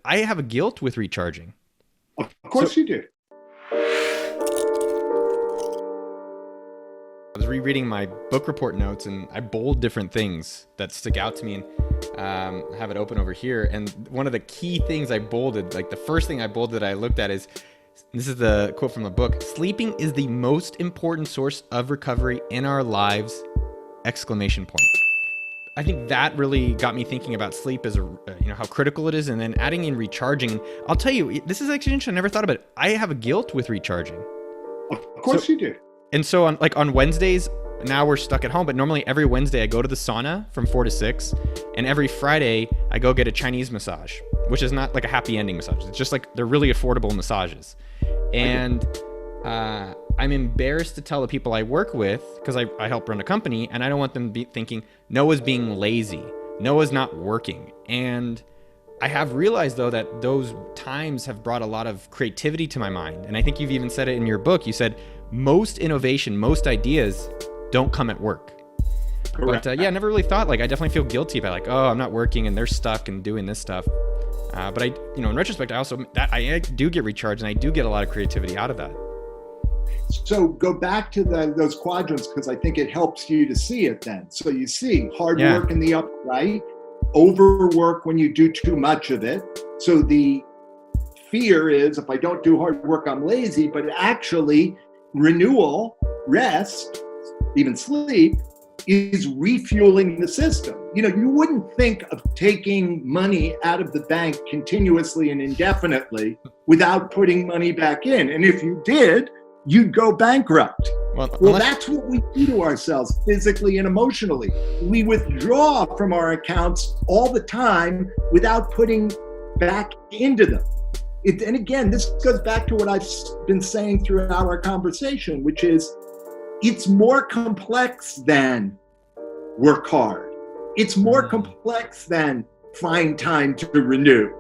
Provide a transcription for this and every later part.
I have a guilt with recharging. Of course you do. I was rereading my book report notes and I bold different things that stick out to me, and have it open over here. And one of the key things I bolded, like the first thing I bolded that I looked at is, this is the quote from the book: "Sleeping is the most important source of recovery in our lives!" Exclamation point. I think that really got me thinking about sleep as how critical it is, and then adding in recharging. I'll tell you, this is actually interesting. I never thought about it. I have a guilt with recharging. Of course you do. And so on Wednesdays, now we're stuck at home, but normally every Wednesday I go to the sauna from 4 to 6, and every Friday I go get a Chinese massage, which is not like a happy ending massage. It's just like they're really affordable massages. And I'm embarrassed to tell the people I work with, because I help run a company, and I don't want them to be thinking Noah's being lazy, Noah's not working. And I have realized, though, that those times have brought a lot of creativity to my mind. And I think you've even said it in your book. You said most innovation, most ideas don't come at work. Correct. But I never really thought, like, I definitely feel guilty about, like, oh, I'm not working and they're stuck and doing this stuff. But in retrospect, I do get recharged, and I do get a lot of creativity out of that. So go back to those quadrants, because I think it helps you to see it then. So you see hard work in the upright, overwork when you do too much of it. So the fear is, if I don't do hard work, I'm lazy, but actually renewal, rest, even sleep, is refueling the system. You wouldn't think of taking money out of the bank continuously and indefinitely without putting money back in. And if you did, you'd go bankrupt. Well, that's what we do to ourselves physically and emotionally. We withdraw from our accounts all the time without putting back into them. And again, this goes back to what I've been saying throughout our conversation, which is, it's more complex than work hard. It's more complex than find time to renew.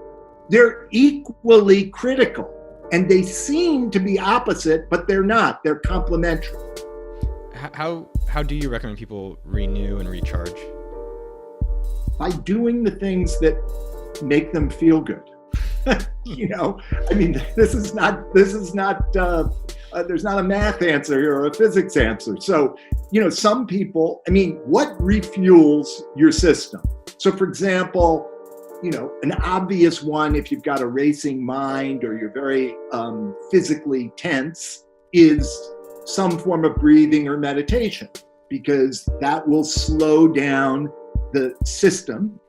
They're equally critical, and they seem to be opposite, but they're not. They're complementary. How do you recommend people renew and recharge? By doing the things that make them feel good. This is not there's not a math answer or a physics answer. So, some people, what refuels your system? So for example, an obvious one, if you've got a racing mind or you're very physically tense, is some form of breathing or meditation, because that will slow down the system,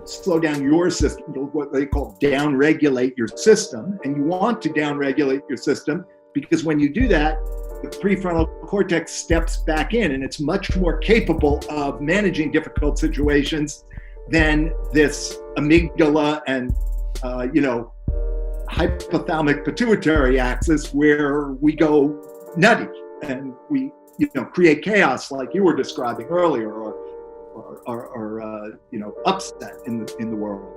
slow down your system, what they call down-regulate your system. And you want to down-regulate your system because when you do that, the prefrontal cortex steps back in, and it's much more capable of managing difficult situations than this amygdala and, hypothalamic pituitary axis, where we go nutty and we, create chaos like you were describing earlier, or upset in the world.